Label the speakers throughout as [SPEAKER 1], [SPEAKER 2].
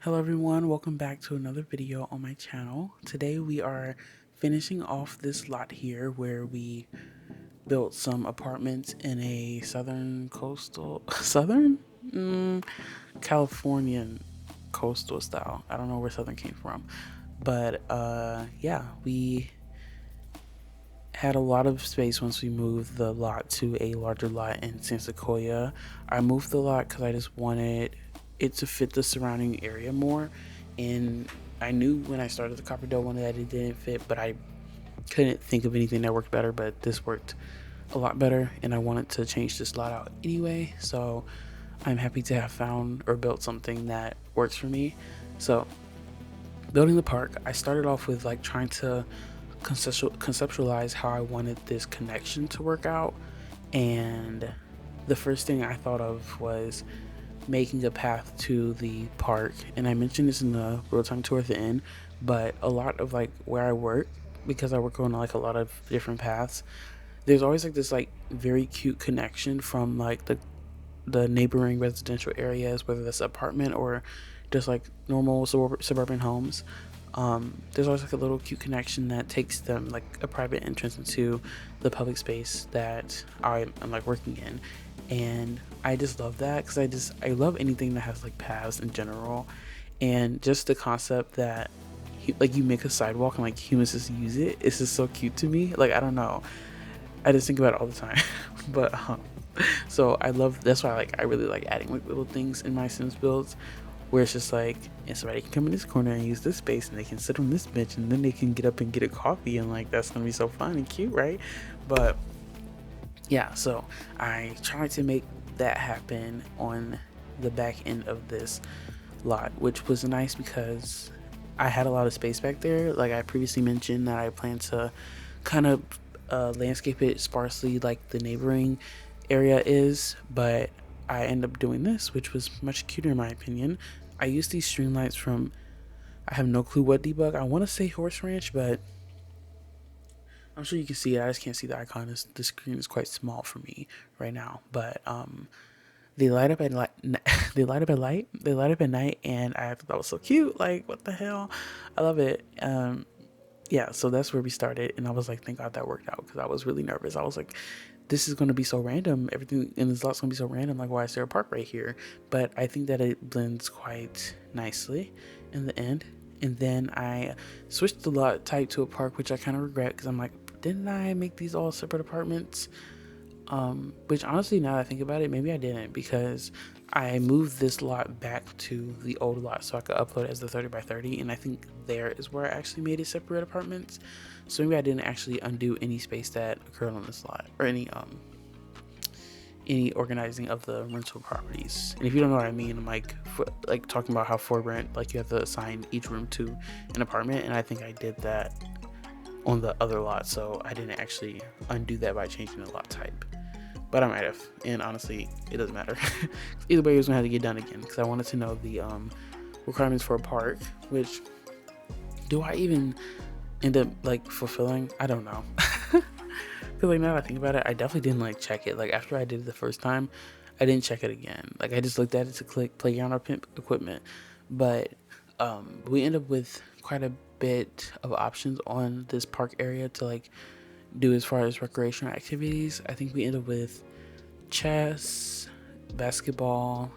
[SPEAKER 1] Hello everyone, welcome back to another video on my channel. Today we are finishing off this lot here where we built some apartments in a southern coastal, Californian coastal style. I don't know where southern came from, but yeah, we had a lot of space once we moved the lot to a larger lot in Sequoia. I moved the lot because I just wanted it to fit the surrounding area more, and I knew when I started the copper dough one that it didn't fit, but I couldn't think of anything that worked better. But this worked a lot better, and I wanted to change this lot out anyway, so I'm happy to have found or built something that works for me. So building the park, I started off with like trying to conceptualize how I wanted this connection to work out, and the first thing I thought of was making a path to the park. And I mentioned this in the road time tour at the end, but a lot of like where I work, because I work on like a lot of different paths, there's always like this like very cute connection from like the neighboring residential areas, whether that's apartment or just like normal suburban homes. There's always like a little cute connection that takes them like a private entrance into the public space that I'm like working in, and I just love that because I love anything that has like paths in general, and just the concept that like you make a sidewalk and like humans just use it. It's just so cute to me. Like I don't know, I just think about it all the time. but so I love, that's why I really like adding like little things in my Sims builds where it's just like, and somebody can come in this corner and use this space and they can sit on this bench and then they can get up and get a coffee, and like that's gonna be so fun and cute, right? But yeah, so I tried to make that happen on the back end of this lot, which was nice because I had a lot of space back there. Like I previously mentioned that I plan to kind of landscape it sparsely like the neighboring area is, but I end up doing this, which was much cuter in my opinion. I used these streamlights from, I have no clue what debug. I want to say Horse Ranch, but I'm sure you can see it. I just can't see the icon. The screen is quite small for me right now. But they light up at light. They light up at light. They light up at night, and I thought that was so cute. Like what the hell? I love it. Yeah, so that's where we started, and I was like, thank God that worked out because I was really nervous. I was like, this is going to be so random. Everything in this lot's going to be so random. Like, why is there a park right here? But I think that it blends quite nicely in the end. And then I switched the lot type to a park, which I kind of regret because I'm like, didn't I make these all separate apartments? Which honestly, now that I think about it, maybe I didn't, because I moved this lot back to the old lot so I could upload it as the 30 by 30, and I think there is where I actually made it separate apartments. So maybe I didn't actually undo any space that occurred on this lot, or any organizing of the rental properties. And if you don't know what I mean, I'm like talking about how for rent, like you have to assign each room to an apartment, and I think I did that on the other lot, so I didn't actually undo that by changing the lot type. But I might have, and honestly, it doesn't matter. Either way, it was gonna have to get done again because I wanted to know the requirements for a park. Which do I even end up like fulfilling? I don't know. Because like now that I think about it, I definitely didn't like check it. Like after I did it the first time, I didn't check it again. Like I just looked at it to click playground or pimp equipment. But we end up with quite a bit of options on this park area to like do as far as recreational activities. I think we end up with chess, basketball,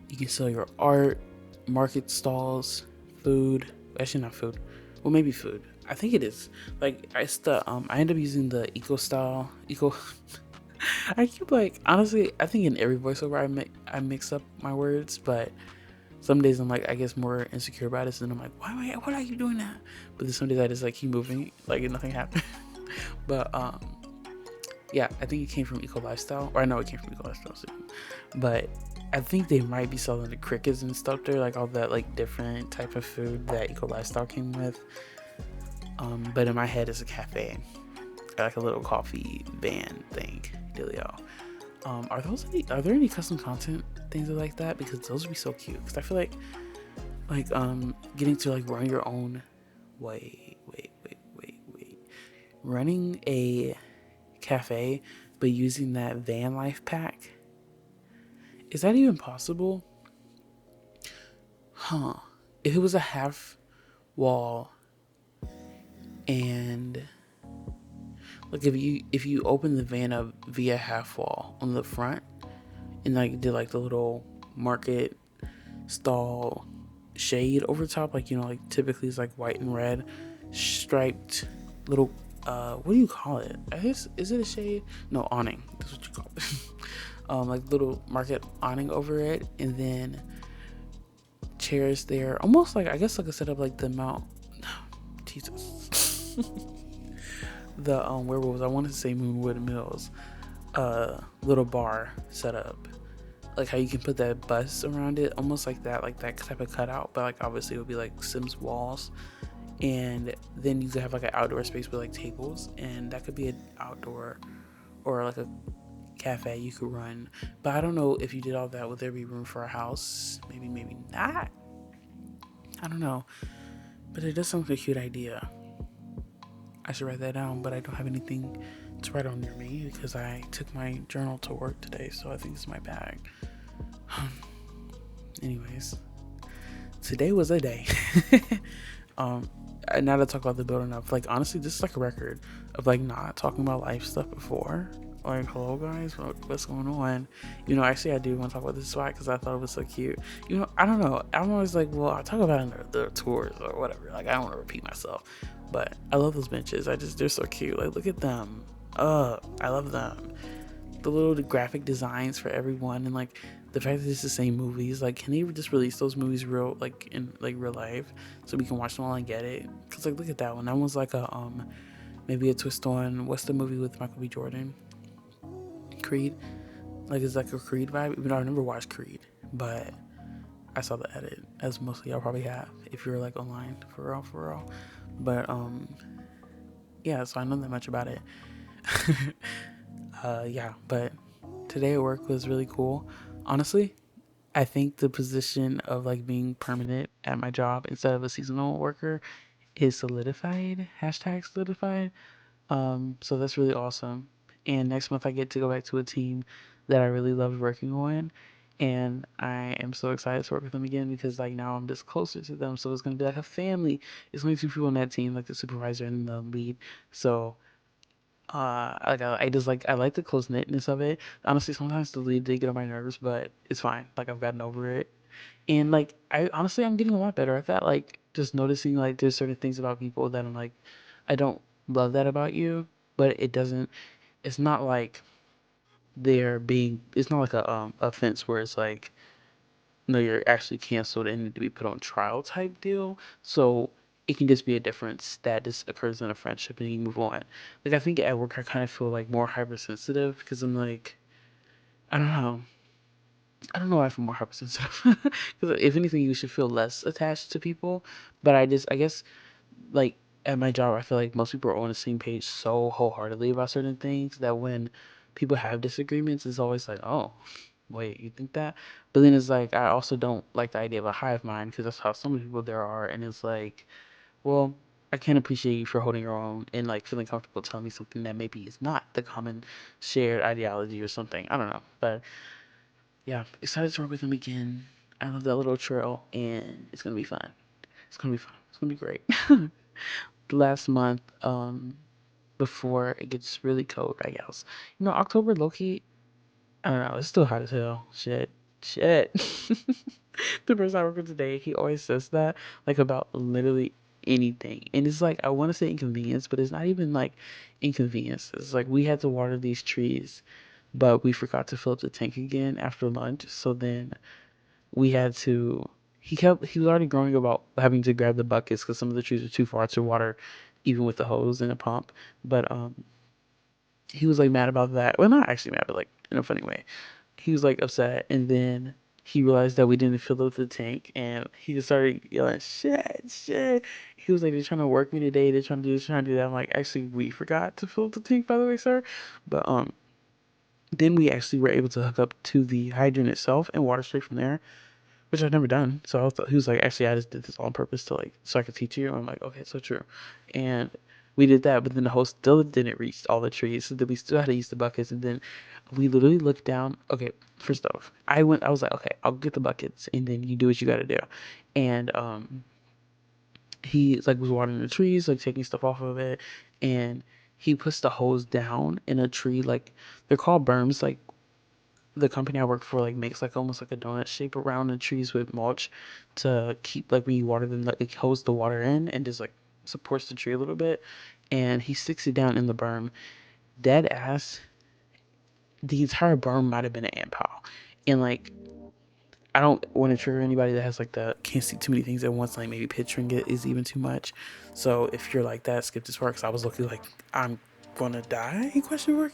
[SPEAKER 1] you can sell your art, market stalls, food. Actually, not food. Well, maybe food. I think it is. Like, it's the, I end up using the eco. I keep like, honestly, I think in every voiceover I mix up my words, but some days I'm like, I guess more insecure about it, and I'm like, why are you doing that? But then some days I just like keep moving, like nothing happened. But yeah, I think it came from Eco Lifestyle, or I know it came from Eco Lifestyle too. But I think they might be selling the crickets and stuff there, like all that like different type of food that Eco Lifestyle came with. But in my head, it's a cafe, like a little coffee band thing, dealio. Are there any custom content things like that? Because those would be so cute. Because I feel like getting to like run your own. Wait. Running a cafe, but using that van life pack. Is that even possible? Huh. If it was a half wall and like if you open the van up via half wall on the front and like did like the little market stall shade over top, like like typically it's like white and red striped little what do you call it? I guess is it a shade? No, awning. That's what you call it. Like little market awning over it, and then chairs there, almost like I guess like a setup like the Mount Jesus. The werewolves. I wanted to say Moonwood Mills. Little bar setup, like how you can put that bus around it, almost like that type of cutout, but like obviously it would be like Sims walls, and then you could have like an outdoor space with like tables, and that could be an outdoor or like a cafe you could run. But I don't know if you did all that, would there be room for a house? Maybe, maybe not. I don't know, but it does sound like a cute idea. I should write that down, but I don't have anything to write on near me because I took my journal to work today, so I think it's my bag. Anyways, today was a day. um, Now to talk about the building up, like honestly, this is like a record of like not talking about life stuff before. Like, hello guys, what's going on? Actually, I do want to talk about this spot because I thought it was so cute. I don't know. I'm always like, well, I'll talk about it in the tours or whatever. Like, I don't want to repeat myself, but I love those benches. They're so cute. Like, look at them. I love them. The little graphic designs for everyone, and like the fact that it's the same movies. Like, can they just release those movies real, like in like real life, so we can watch them all and get it? Cause like, look at that one. That one's like a maybe a twist on what's the movie with Michael B. Jordan? Creed. Like, it's like a Creed vibe. Even though I've never watched Creed, but I saw the edit, as mostly y'all probably have if you're like online for real, for real. But yeah, so I know that much about it. Yeah, but today at work was really cool. Honestly, I think the position of like being permanent at my job instead of a seasonal worker is solidified. Hashtag solidified. So that's really awesome. And next month I get to go back to a team that I really loved working on. And I am so excited to work with them again because like now I'm just closer to them. So it's gonna be like a family. It's only two people on that team, like the supervisor and the lead. So like I just like I like the close knitness of it. Honestly, sometimes the lead did get on my nerves, but it's fine. Like I've gotten over it. And like I honestly I'm getting a lot better at that. Like just noticing like there's certain things about people that I'm like I don't love that about you, but it doesn't it's not like it's not like a offense where it's like no, you're actually canceled and need to be put on trial type deal. So it can just be a difference that just occurs in a friendship and you move on. Like I think at work I kind of feel like more hypersensitive because I'm like I don't know. I don't know why I feel more hypersensitive. Because if anything, you should feel less attached to people. But I guess like at my job, I feel like most people are on the same page so wholeheartedly about certain things that when people have disagreements, it's always like, oh, wait, you think that? But then it's like I also don't like the idea of a hive mind because that's how so many people there are, and it's like, well, I can't appreciate you for holding your own and like feeling comfortable telling me something that maybe is not the common shared ideology or something. I don't know, but yeah, excited to work with him again. I love that little trail, and it's gonna be fun. It's gonna be fun. It's gonna be great. Last month, before it gets really cold, I guess. October, Loki. I don't know. It's still hot as hell. Shit. The person I work with today, he always says that, like about literally anything, and it's like I want to say inconvenience, but it's not even like inconvenience. It's like we had to water these trees, but we forgot to fill up the tank again after lunch. So then we had to. He was already growing about having to grab the buckets because some of the trees are too far to water, even with the hose and a pump. But he was like mad about that. Well, not actually mad, but like in a funny way. He was like upset, and then he realized that we didn't fill up the tank, and he just started yelling, "Shit, shit!" He was like, "They're trying to work me today. They're trying to do this, trying to do that." I'm like, "Actually, we forgot to fill up the tank, by the way, sir." But then we actually were able to hook up to the hydrant itself and water straight from there, which I've never done. So he was like, actually, I just did this on purpose to like, so I could teach you. I'm like, okay, so true. And we did that, but then the hose still didn't reach all the trees. So then we still had to use the buckets. And then we literally looked down. Okay, first off, I was like, okay, I'll get the buckets and then you do what you got to do. And he like was watering the trees, like taking stuff off of it, and he puts the hose down in a tree. Like, they're called berms. Like, the company I work for like makes like almost like a donut shape around the trees with mulch to keep, like, when you water them, like, it holds the water in and just like supports the tree a little bit. And he sticks it down in the berm. Dead ass, the entire berm might have been an ant pile. And like, I don't want to trigger anybody that has like the can't see too many things at once. Like, maybe picturing it is even too much. So if you're like that, skip this part, because I was looking like I'm gonna die? Question mark.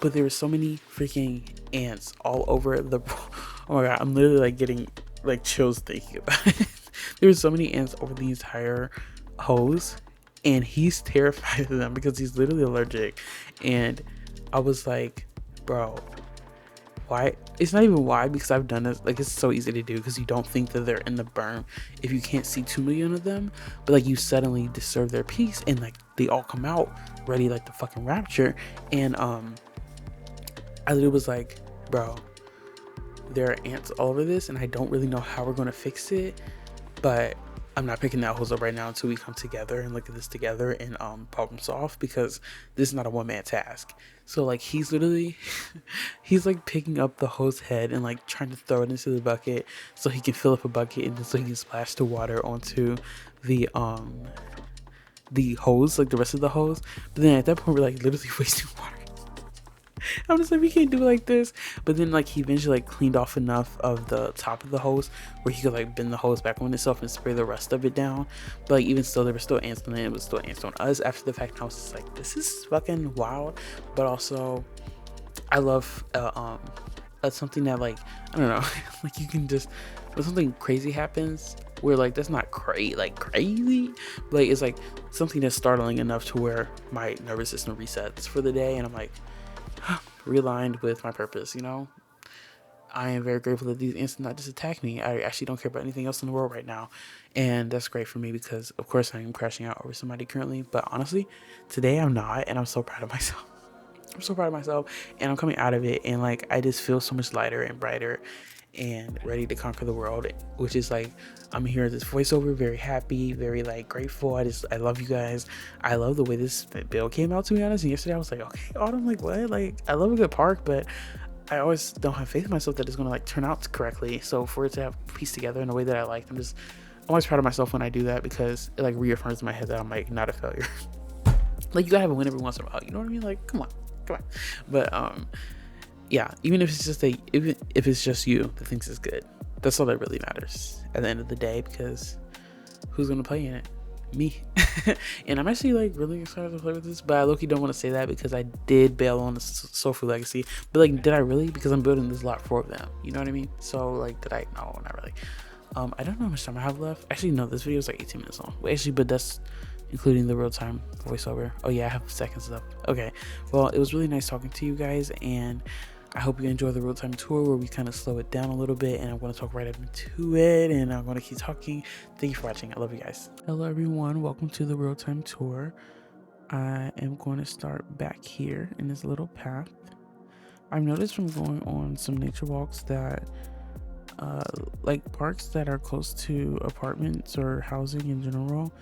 [SPEAKER 1] But there were so many freaking ants all over the. Oh my god! I'm literally like getting like chills thinking about it. There were so many ants over the entire hose, and he's terrified of them because he's literally allergic. And I was like, bro, why? It's not even why, because I've done this. Like, it's so easy to do because you don't think that they're in the berm if you can't see 2 million of them. But like, you suddenly disturb their peace, and like they all come out ready like the fucking rapture. And I literally was like, bro, there are ants all over this, and I don't really know how we're gonna fix it. But I'm not picking that hose up right now until we come together and look at this together and problem solve, because this is not a one-man task. So like, he's literally he's like picking up the hose head and like trying to throw it into the bucket so he can fill up a bucket, and then so he can splash the water onto the hose, like the rest of the hose. But then at that point, we're like literally wasting water. I'm just like, we can't do it like this. But then like, he eventually like cleaned off enough of the top of the hose where he could like bend the hose back on itself and spray the rest of it down. But like, even still, there were still ants on it. It was still ants on us after the fact. And I was just like, this is fucking wild. But also, I love something that, like, I don't know, like, you can just, when something crazy happens where like that's not crazy, like crazy, but like, it's like something that's startling enough to where my nervous system resets for the day, and I'm like realigned with my purpose, you know. I am very grateful that these ants did not just attack me. I actually don't care about anything else in the world right now. And that's great for me because, of course, I am crashing out over somebody currently. But honestly, today I'm not. And I'm so proud of myself. I'm so proud of myself. And I'm coming out of it. And like, I just feel so much lighter and brighter and ready to conquer the world, which is like, I'm hearing this voiceover, very happy, very like grateful. I love you guys. I love the way this bill came out, to be honest. And yesterday I was like, okay, Autumn, like, what? Like, I love a good park, but I always don't have faith in myself that it's going to like turn out correctly. So for it to have pieced together in a way that I like, I'm always proud of myself when I do that, because it like reaffirms in my head that I'm like not a failure. Like, you gotta have a win every once in a while, you know what I mean? Like, come on. But yeah, even if it's just even if it's just you that thinks it's good, that's all that really matters at the end of the day, because who's gonna play in it? Me. And I'm actually like really excited to play with this, but I low-key don't want to say that because I did bail on the Soul Food Legacy. But like, did I really? Because I'm building this lot for them, you know what I mean? So like, did I? No, not really. I don't know how much time I have left. Actually, no, this video is like 18 minutes long. Actually, but that's including the real-time voiceover. Oh yeah, I have seconds left. Okay, well, it was really nice talking to you guys, and I hope you enjoy the real-time tour where we kind of slow it down a little bit, and I'm going to talk right up into it, and I'm going to keep talking. Thank you for watching. I love you guys. Hello everyone, welcome to the real-time tour. I am going to start back here in this little path. I've noticed from going on some nature walks that like parks that are close to apartments or housing in general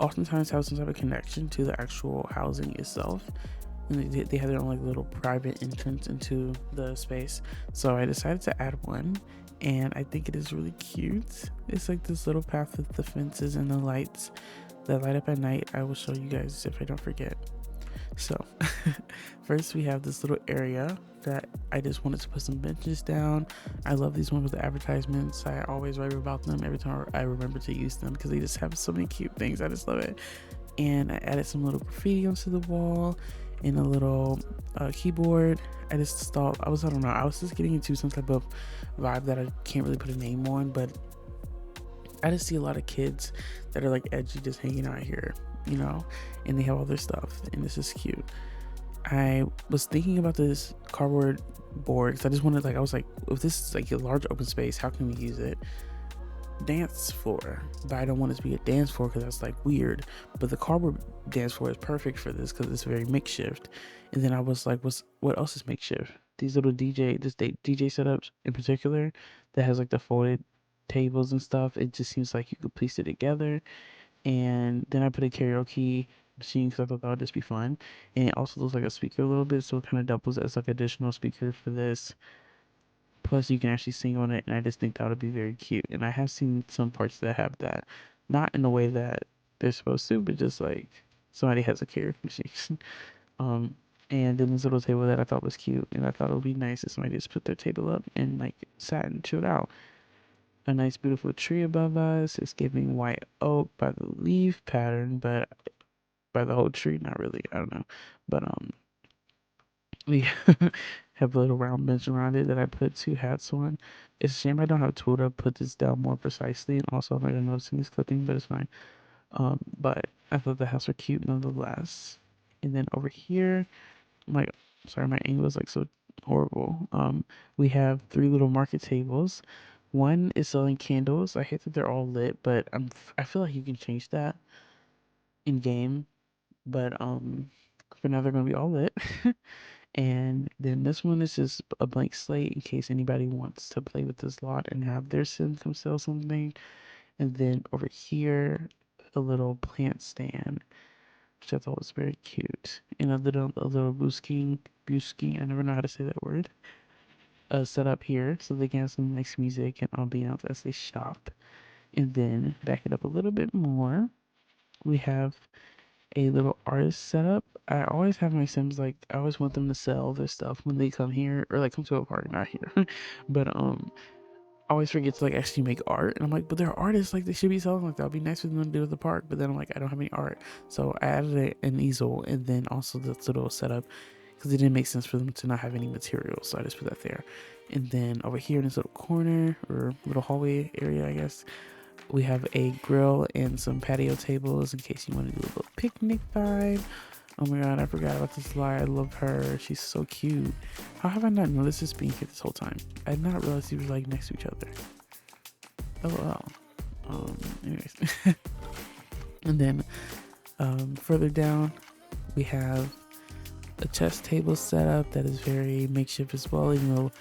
[SPEAKER 1] oftentimes have some type of connection to the actual housing itself, and they have their own like little private entrance into the space. So I decided to add one, and I think it is really cute. It's like this little path with the fences and the lights that light up at night. I will show you guys if I don't forget. So first we have this little area that I just wanted to put some benches down. I love these ones with the advertisements. I always write about them every time I remember to use them because they just have so many cute things. I just love it. And I added some little graffiti onto the wall and a little keyboard. I don't know, I was just getting into some type of vibe that I can't really put a name on, but I just see a lot of kids that are like edgy just hanging out here, you know, and they have all their stuff, and this is cute. I was thinking about this cardboard board because I just wanted, like, I was like, if this is like a large open space, how can we use it? Dance floor, but I don't want it to be a dance floor because that's like weird. But the cardboard dance floor is perfect for this because it's very makeshift. And then I was like, what else is makeshift? These little DJ setups in particular that has like the folded tables and stuff. It just seems like you could piece it together. And then I put a karaoke machine because I thought that would just be fun. And it also looks like a speaker a little bit, so it kind of doubles as like additional speaker for this. Plus, you can actually sing on it, and I just think that would be very cute. And I have seen some parts that have that, not in the way that they're supposed to, but just like somebody has a karaoke machine. um, and then this little table that I thought was cute, and I thought it would be nice if somebody just put their table up and like sat and chilled out. A nice beautiful tree above us. It's giving white oak by the leaf pattern, but by the whole tree, not really. I don't know. But we have a little round bench around it that I put two hats on. It's a shame I don't have a tool to put this down more precisely, and also I'm not noticing this clipping, but it's fine. But I thought the hats were cute nonetheless. And then over here, my sorry, my angle is like so horrible. We have three little market tables. One is selling candles. I hate that they're all lit, but I feel like you can change that in game. But for now they're gonna be all lit. And then this one is just a blank slate in case anybody wants to play with this lot and have their sim come sell something. And then over here, a little plant stand, which I thought was very cute. And a little busking, I never know how to say that word, set up here so they can have some nice music and ambiance as they shop. And then back it up a little bit more, we have a little artist setup. I always have my Sims like I always want them to sell their stuff when they come here or like come to a party, not here. But I always forget to like actually make art, and I'm like, but they're artists, like they should be selling like that. Would be nice for them to do at the park. But then I'm like, I don't have any art, so I added an easel and then also this little setup because it didn't make sense for them to not have any materials, so I just put that there. And then over here in this little corner or little hallway area, I guess, we have a grill and some patio tables in case you want to do a little picnic vibe. Oh my god, I forgot about this lie. I love her. She's so cute. How have I not noticed this being here this whole time? I did not realize he was like next to each other. LOL. Anyways. And then further down, we have a chess table set up that is very makeshift as well, even though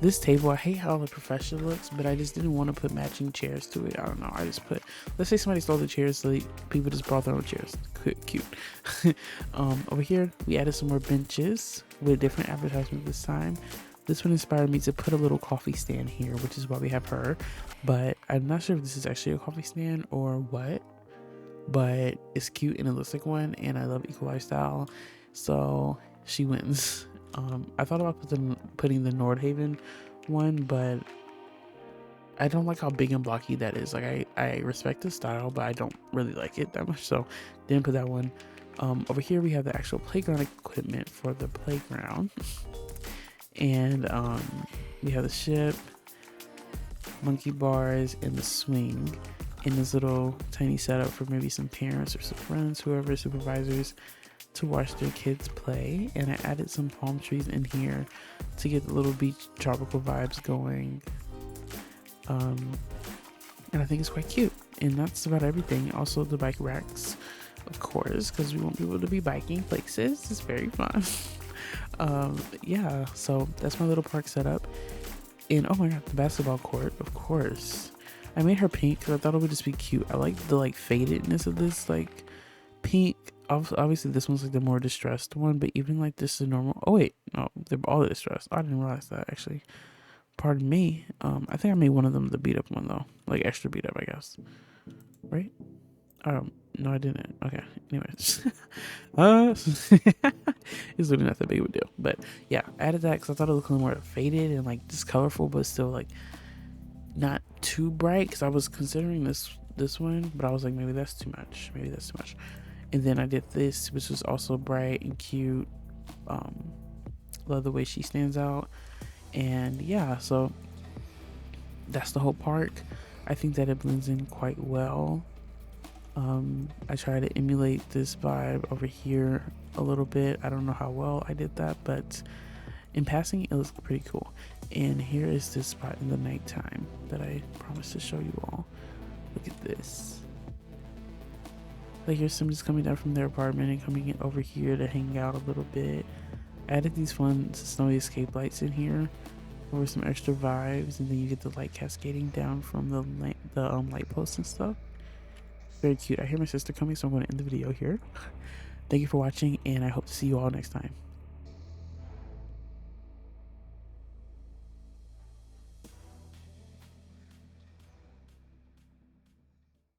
[SPEAKER 1] this table, I hate how the professional looks, but I just didn't want to put matching chairs to it. I don't know. I just put, let's say somebody stole the chairs, so people just brought their own chairs. Cute. Over here, we added some more benches with different advertisements this time. This one inspired me to put a little coffee stand here, which is why we have her. But I'm not sure if this is actually a coffee stand or what. But it's cute and it looks like one, and I love eco lifestyle, so she wins. I thought about putting the Nordhaven one, but I don't like how big and blocky that is. Like I respect the style, but I don't really like it that much, so didn't put that one. Over here we have the actual playground equipment for the playground, and we have the ship, monkey bars, and the swing in this little tiny setup for maybe some parents or some friends, whoever, supervisors, to watch their kids play. And I added some palm trees in here to get the little beach tropical vibes going. And I think it's quite cute. And that's about everything. Also the bike racks, of course, because we want people to be biking places. It's very fun. Yeah, so that's my little park setup. And oh my god, the basketball court, of course. I made her pink because I thought it would just be cute. I like the like fadedness of this like pink. Obviously this one's like the more distressed one, but even like this is normal. Oh wait, no, they're all distressed. I didn't realize that actually. Pardon me. I think I made one of them the beat up one though, like extra beat up, I guess. Right? No, I didn't. Okay. Anyways, it's really not that big of a deal, but yeah, I added that because I thought it looked a little more faded and like just colorful, but still like not too bright. Because I was considering this one, but I was like, maybe that's too much. And then I did this, which was also bright and cute. Love the way she stands out. And yeah, so that's the whole park. I think that it blends in quite well. I try to emulate this vibe over here a little bit. I don't know how well I did that, but in passing, it looks pretty cool. And here is this spot in the nighttime that I promised to show you all. Look at this. Like here's some just coming down from their apartment and coming over here to hang out a little bit. I added these fun snowy escape lights in here over some extra vibes, and then you get the light cascading down from the light posts and stuff. Very cute. I hear my sister coming, so I'm going to end the video here. Thank you for watching, and I hope to see you all next time.